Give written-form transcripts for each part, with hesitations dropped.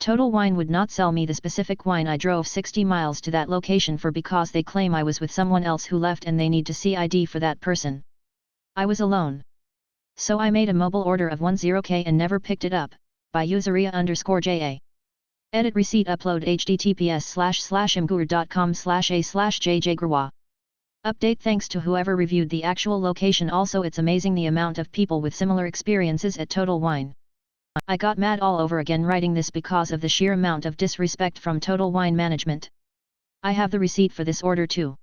Total Wine would not sell me the specific wine I drove 60 miles to that location for because they claim I was with someone else who left and they need to see ID for that person. I was alone. So I made a mobile order of 10K and never picked it up, by useria_ja. Edit receipt upload https://imgur.com/a/jjgrwa. Update thanks to whoever reviewed the actual location. Also it's amazing the amount of people with similar experiences at Total Wine. I got mad all over again writing this because of the sheer amount of disrespect from Total Wine management. I have the receipt for this order too.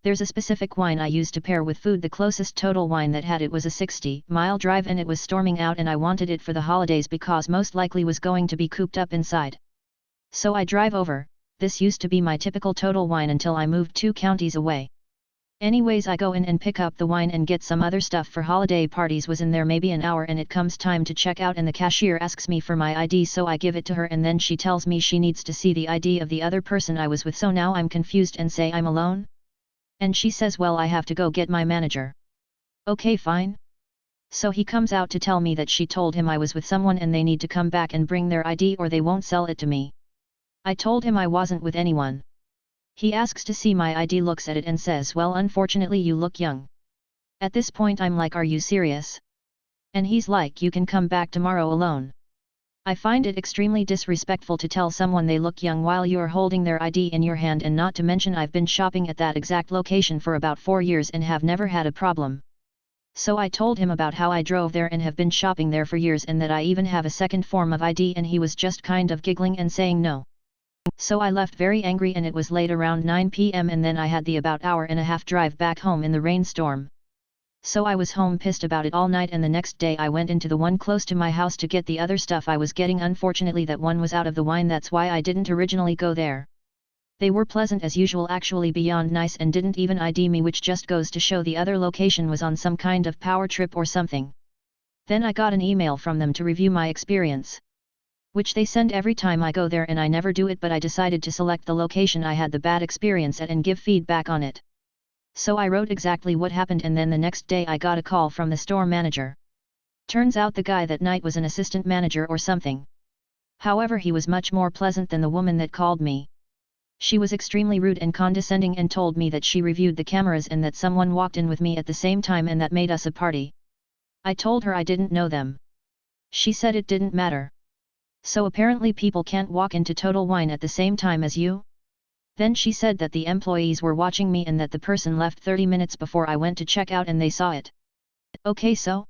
There's a specific wine I used to pair with food. The closest Total Wine that had it was a 60-mile drive and it was storming out and I wanted it for the holidays because most likely was going to be cooped up inside. So I drive over. This used to be my typical Total Wine until I moved 2 counties away. Anyways, I go in and pick up the wine and get some other stuff for holiday parties. Was in there maybe an hour and it comes time to check out and the cashier asks me for my ID, so I give it to her and then she tells me she needs to see the ID of the other person I was with. So now I'm confused and say I'm alone? And she says, well, I have to go get my manager. Okay, fine. So he comes out to tell me that she told him I was with someone and they need to come back and bring their ID or they won't sell it to me. I told him I wasn't with anyone. He asks to see my ID, looks at it and says, well, unfortunately you look young. At this point I'm like, are you serious? And he's like, you can come back tomorrow alone. I find it extremely disrespectful to tell someone they look young while you're holding their ID in your hand, and not to mention I've been shopping at that exact location for about 4 years and have never had a problem. So I told him about how I drove there and have been shopping there for years and that I even have a second form of ID, and he was just kind of giggling and saying no. So I left very angry and it was late, around 9 p.m. and then I had the about hour and a half drive back home in the rainstorm. So I was home pissed about it all night, and the next day I went into the one close to my house to get the other stuff I was getting. Unfortunately that one was out of the wine, that's why I didn't originally go there. They were pleasant as usual, actually beyond nice, and didn't even ID me, which just goes to show the other location was on some kind of power trip or something. Then I got an email from them to review my experience, which they send every time I go there, and I never do it, but I decided to select the location I had the bad experience at and give feedback on it. So I wrote exactly what happened, and then the next day I got a call from the store manager. Turns out the guy that night was an assistant manager or something. However, he was much more pleasant than the woman that called me. She was extremely rude and condescending and told me that she reviewed the cameras and that someone walked in with me at the same time and that made us a party. I told her I didn't know them. She said it didn't matter. So apparently people can't walk into Total Wine at the same time as you? Then she said that the employees were watching me and that the person left 30 minutes before I went to check out and they saw it. Okay, so?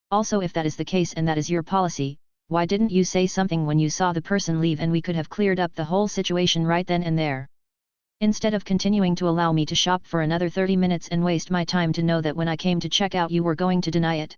Also, if that is the case and that is your policy, why didn't you say something when you saw the person leave and we could have cleared up the whole situation right then and there? Instead of continuing to allow me to shop for another 30 minutes and waste my time to know that when I came to check out you were going to deny it.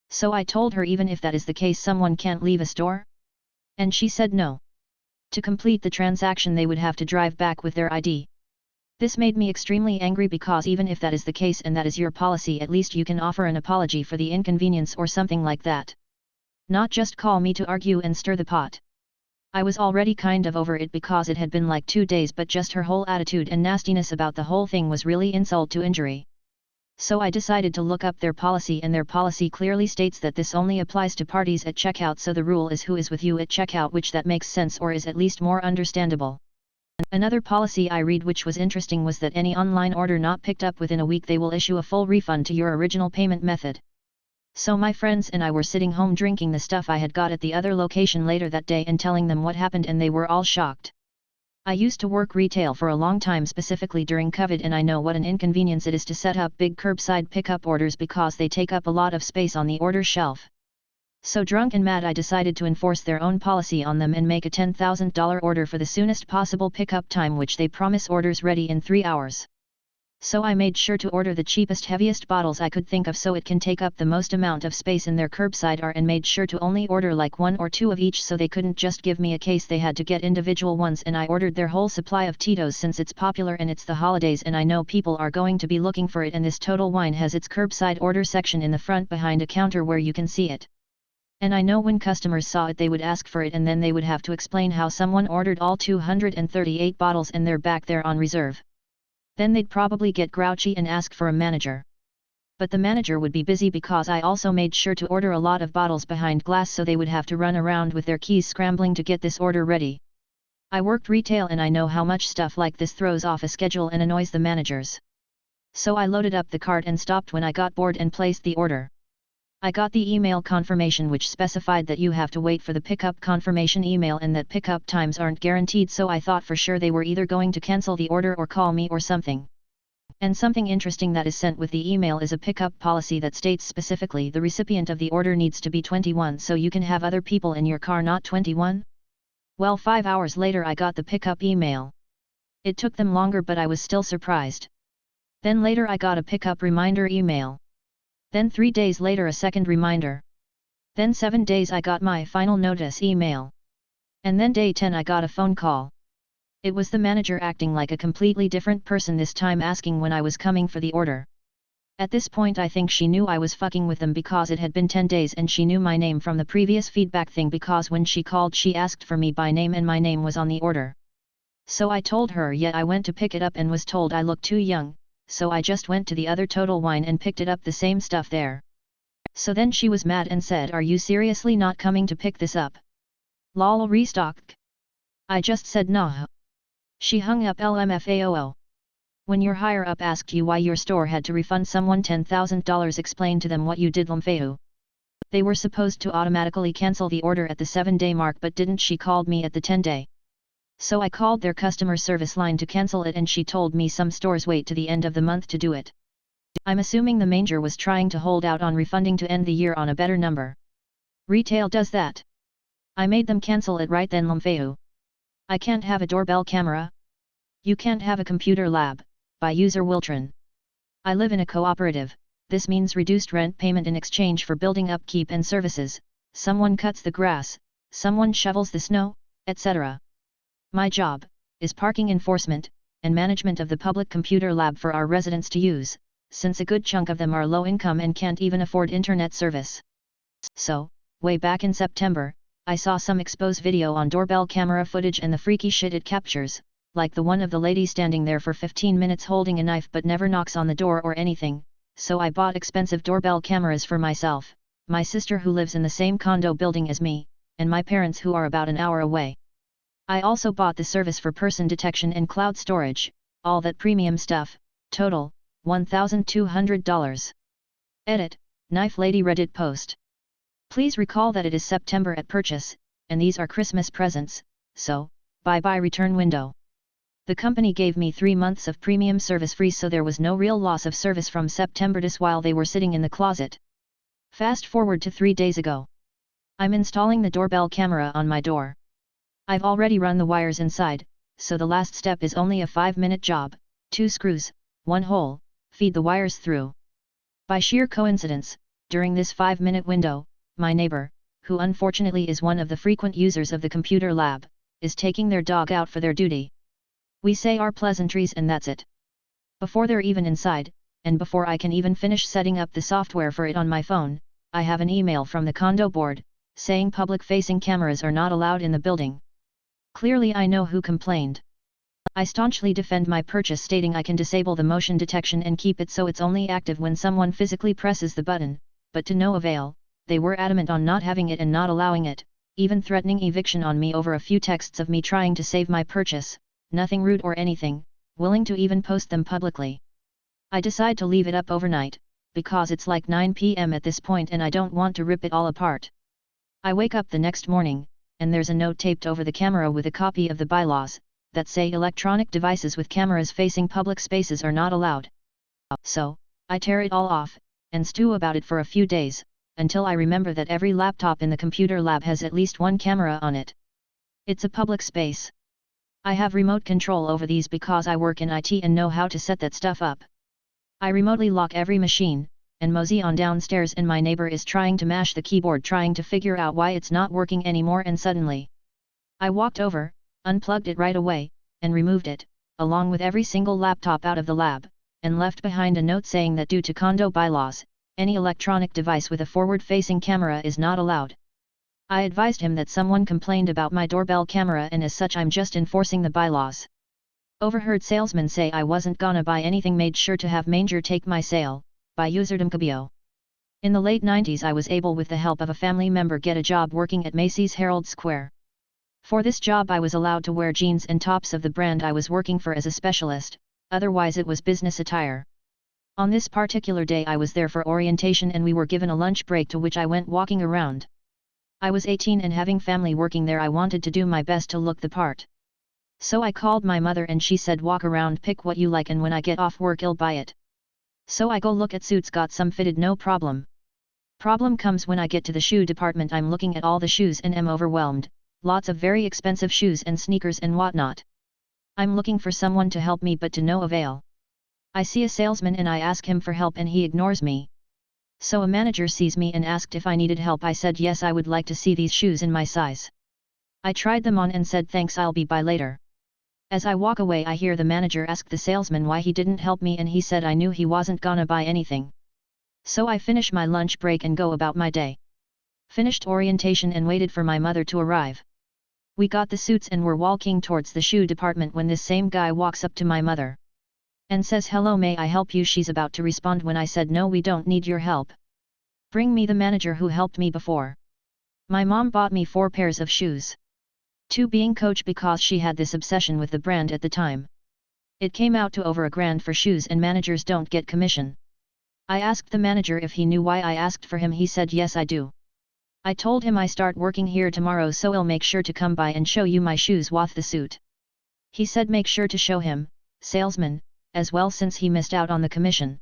So I told her even if that is the case someone can't leave a store? And she said no. To complete the transaction they would have to drive back with their ID. This made me extremely angry because even if that is the case and that is your policy, at least you can offer an apology for the inconvenience or something like that. Not just call me to argue and stir the pot. I was already kind of over it because it had been like 2 days, but just her whole attitude and nastiness about the whole thing was really insult to injury. So I decided to look up their policy, and their policy clearly states that this only applies to parties at checkout, so the rule is who is with you at checkout, which that makes sense or is at least more understandable. Another policy I read which was interesting was that any online order not picked up within a week they will issue a full refund to your original payment method. So my friends and I were sitting home drinking the stuff I had got at the other location later that day and telling them what happened, and they were all shocked. I used to work retail for a long time, specifically during COVID, and I know what an inconvenience it is to set up big curbside pickup orders because they take up a lot of space on the order shelf. So drunk and mad I decided to enforce their own policy on them and make a $10,000 order for the soonest possible pickup time, which they promise orders ready in 3 hours. So I made sure to order the cheapest, heaviest bottles I could think of so it can take up the most amount of space in their curbside are, and made sure to only order like 1 or 2 of each so they couldn't just give me a case, they had to get individual ones, and I ordered their whole supply of Tito's since it's popular and it's the holidays and I know people are going to be looking for it, and this Total Wine has its curbside order section in the front behind a counter where you can see it. And I know when customers saw it they would ask for it, and then they would have to explain how someone ordered all 238 bottles and they're back there on reserve. Then they'd probably get grouchy and ask for a manager. But the manager would be busy because I also made sure to order a lot of bottles behind glass, so they would have to run around with their keys scrambling to get this order ready. I worked retail and I know how much stuff like this throws off a schedule and annoys the managers. So I loaded up the cart and stopped when I got bored and placed the order. I got the email confirmation which specified that you have to wait for the pickup confirmation email and that pickup times aren't guaranteed, so I thought for sure they were either going to cancel the order or call me or something. And something interesting that is sent with the email is a pickup policy that states specifically the recipient of the order needs to be 21, so you can have other people in your car not 21? Well, 5 hours later I got the pickup email. It took them longer, but I was still surprised. Then later I got a pickup reminder email. Then 3 days later a second reminder. Then 7 days I got my final notice email. And then day 10 I got a phone call. It was the manager acting like a completely different person this time, asking when I was coming for the order. At this point I think she knew I was fucking with them because it had been 10 days and she knew my name from the previous feedback thing, because when she called she asked for me by name and my name was on the order. So I told her, yet I went to pick it up and was told I looked too young, so I just went to the other Total Wine and picked it up, the same stuff there. So then she was mad and said, "Are you seriously not coming to pick this up? Lol, restock." I just said nah. She hung up. LMFAOO. When your higher up asked you why your store had to refund someone $10,000, explain to them what you did, LMFAOO. They were supposed to automatically cancel the order at the 7-day mark, but didn't. She called me at the 10-day. So I called their customer service line to cancel it and she told me some stores wait to the end of the month to do it. I'm assuming the manger was trying to hold out on refunding to end the year on a better number. Retail does that. I made them cancel it right then, LMFAOO. I can't have a doorbell camera. You can't have a computer lab, by user Wiltron. I live in a cooperative, this means reduced rent payment in exchange for building upkeep and services, someone cuts the grass, someone shovels the snow, etc. My job is parking enforcement and management of the public computer lab for our residents to use, since a good chunk of them are low income and can't even afford internet service. So, way back in September, I saw some expose video on doorbell camera footage and the freaky shit it captures, like the one of the lady standing there for 15 minutes holding a knife but never knocks on the door or anything. So I bought expensive doorbell cameras for myself, my sister who lives in the same condo building as me, and my parents who are about an hour away. I also bought the service for person detection and cloud storage, all that premium stuff, total, $1,200. Edit, Knife Lady Reddit post. Please recall that it is September at purchase, and these are Christmas presents, so, bye-bye return window. The company gave me 3 months of premium service free, so there was no real loss of service from September to while they were sitting in the closet. Fast forward to 3 days ago. I'm installing the doorbell camera on my door. I've already run the wires inside, so the last step is only a 5-minute job, 2 screws, 1 hole, feed the wires through. By sheer coincidence, during this 5-minute window, my neighbor, who unfortunately is one of the frequent users of the computer lab, is taking their dog out for their duty. We say our pleasantries and that's it. Before they're even inside, and before I can even finish setting up the software for it on my phone, I have an email from the condo board, saying public-facing cameras are not allowed in the building. Clearly I know who complained. I staunchly defend my purchase, stating I can disable the motion detection and keep it so it's only active when someone physically presses the button, but to no avail. They were adamant on not having it and not allowing it, even threatening eviction on me over a few texts of me trying to save my purchase, nothing rude or anything, willing to even post them publicly. I decide to leave it up overnight, because it's like 9 p.m. at this point and I don't want to rip it all apart. I wake up the next morning, and there's a note taped over the camera with a copy of the bylaws, that say electronic devices with cameras facing public spaces are not allowed. So, I tear it all off, and stew about it for a few days, until I remember that every laptop in the computer lab has at least 1 camera on it. It's a public space. I have remote control over these because I work in IT and know how to set that stuff up. I remotely lock every machine, and mosey on downstairs, and my neighbor is trying to mash the keyboard trying to figure out why it's not working anymore, and suddenly I walked over, unplugged it right away, and removed it, along with every single laptop out of the lab, and left behind a note saying that due to condo bylaws, any electronic device with a forward-facing camera is not allowed. I advised him that someone complained about my doorbell camera and as such I'm just enforcing the bylaws. Overheard salesman say I wasn't gonna buy anything, made sure to have Manger take my sale, by Userdom Kabio. In the late 90s I was able with the help of a family member get a job working at Macy's Herald Square. For this job I was allowed to wear jeans and tops of the brand I was working for as a specialist, otherwise it was business attire. On this particular day I was there for orientation and we were given a lunch break to which I went walking around. I was 18 and having family working there I wanted to do my best to look the part. So I called my mother and she said walk around, pick what you like, and when I get off work I'll buy it. So I go look at suits, got some fitted, no problem. Problem comes when I get to the shoe department. I'm looking at all the shoes and am overwhelmed, lots of very expensive shoes and sneakers and whatnot. I'm looking for someone to help me but to no avail. I see a salesman and I ask him for help and he ignores me. So a manager sees me and asked if I needed help. I said yes, I would like to see these shoes in my size. I tried them on and said thanks, I'll be by later. As I walk away I hear the manager ask the salesman why he didn't help me and he said I knew he wasn't gonna buy anything. So I finish my lunch break and go about my day. Finished orientation and waited for my mother to arrive. We got the suits and were walking towards the shoe department when this same guy walks up to my mother and says, hello, may I help you? She's about to respond when I said no, we don't need your help. Bring me the manager who helped me before. My mom bought me 4 pairs of shoes. 2 being Coach because she had this obsession with the brand at the time. It came out to over $1,000 for shoes and managers don't get commission. I asked the manager if he knew why I asked for him. He said yes, I do. I told him I start working here tomorrow so I'll make sure to come by and show you my shoes with the suit. He said make sure to show him, salesman, as well since he missed out on the commission.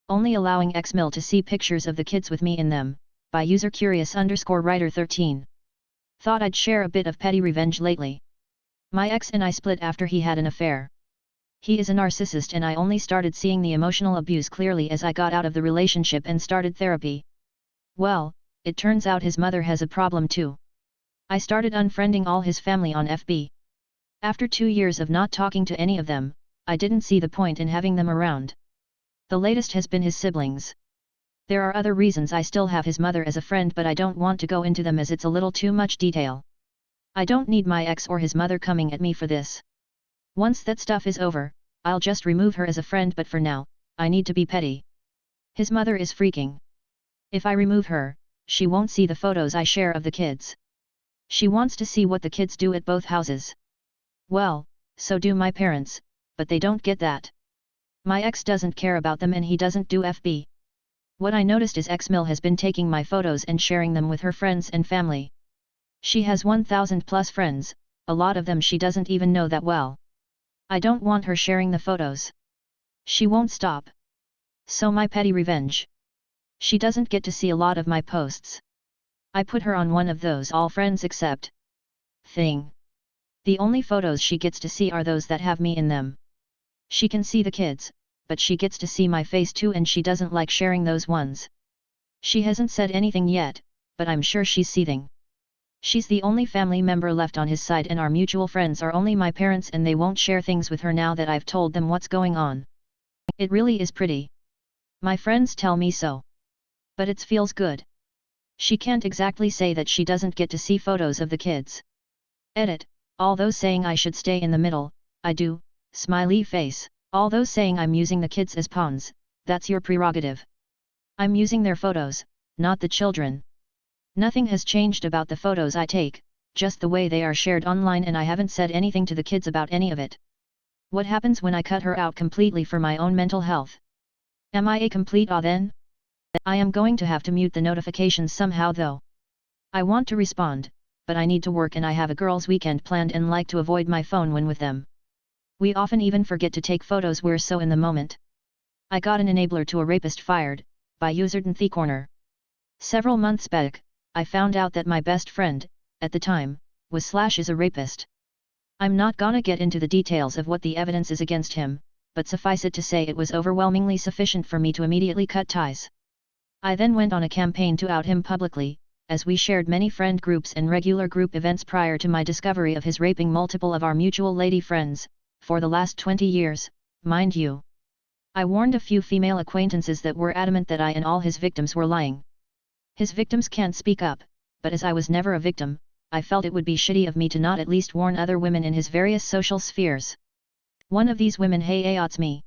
Only allowing Xmil to see pictures of the kids with me in them, by user curious_writer 13. Thought I'd share a bit of petty revenge lately. My ex and I split after he had an affair. He is a narcissist and I only started seeing the emotional abuse clearly as I got out of the relationship and started therapy. Well, it turns out his mother has a problem too. I started unfriending all his family on FB. After 2 years of not talking to any of them, I didn't see the point in having them around. The latest has been his siblings. There are other reasons I still have his mother as a friend but I don't want to go into them as it's a little too much detail. I don't need my ex or his mother coming at me for this. Once that stuff is over, I'll just remove her as a friend, but for now, I need to be petty. His mother is freaking. If I remove her, she won't see the photos I share of the kids. She wants to see what the kids do at both houses. Well, so do my parents, but they don't get that. My ex doesn't care about them and he doesn't do FB. What I noticed is Xmil has been taking my photos and sharing them with her friends and family. She has 1,000 plus friends, a lot of them she doesn't even know that well. I don't want her sharing the photos. She won't stop. So my petty revenge. She doesn't get to see a lot of my posts. I put her on one of those all friends accept thing. The only photos she gets to see are those that have me in them. She can see the kids, but she gets to see my face too and she doesn't like sharing those ones. She hasn't said anything yet, but I'm sure she's seething. She's the only family member left on his side and our mutual friends are only my parents and they won't share things with her now that I've told them what's going on. It really is pretty. My friends tell me so. But it feels good. She can't exactly say that she doesn't get to see photos of the kids. Edit, all those saying I should stay in the middle, I do, smiley face. All those saying I'm using the kids as pawns, that's your prerogative. I'm using their photos, not the children. Nothing has changed about the photos I take, just the way they are shared online and I haven't said anything to the kids about any of it. What happens when I cut her out completely for my own mental health? Am I a complete awe then? I am going to have to mute the notifications somehow though. I want to respond, but I need to work and I have a girls' weekend planned and like to avoid my phone when with them. We often even forget to take photos, we're so in the moment. I got an enabler to a rapist fired, by User_Corner. Several months back, I found out that my best friend, at the time, is a rapist. I'm not gonna get into the details of what the evidence is against him, but suffice it to say it was overwhelmingly sufficient for me to immediately cut ties. I then went on a campaign to out him publicly, as we shared many friend groups and regular group events prior to my discovery of his raping multiple of our mutual lady friends, for the last 20 years, mind you. I warned a few female acquaintances that were adamant that I and all his victims were lying. His victims can't speak up, but as I was never a victim, I felt it would be shitty of me to not at least warn other women in his various social spheres. One of these women hates me.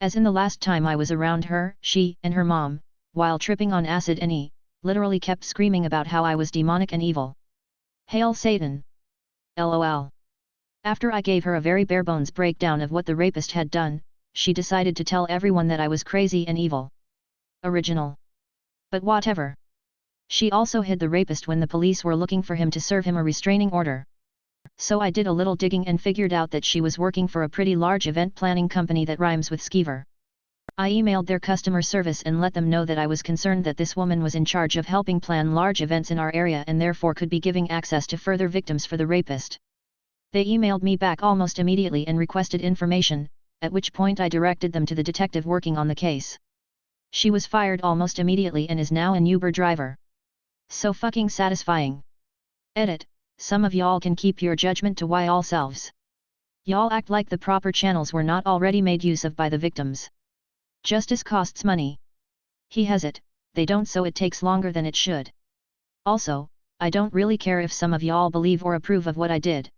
As in the last time I was around her, she and her mom, while tripping on acid and literally kept screaming about how I was demonic and evil. Hail Satan! LOL. After I gave her a very bare-bones breakdown of what the rapist had done, she decided to tell everyone that I was crazy and evil. Original. But whatever. She also hid the rapist when the police were looking for him to serve him a restraining order. So I did a little digging and figured out that she was working for a pretty large event planning company that rhymes with skeever. I emailed their customer service and let them know that I was concerned that this woman was in charge of helping plan large events in our area and therefore could be giving access to further victims for the rapist. They emailed me back almost immediately and requested information, at which point I directed them to the detective working on the case. She was fired almost immediately and is now an Uber driver. So fucking satisfying. Edit. Some of y'all can keep your judgment to y'all selves. Y'all act like the proper channels were not already made use of by the victims. Justice costs money. He has it, they don't, so it takes longer than it should. Also, I don't really care if some of y'all believe or approve of what I did.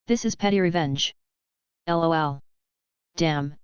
This is petty revenge. LOL. Damn,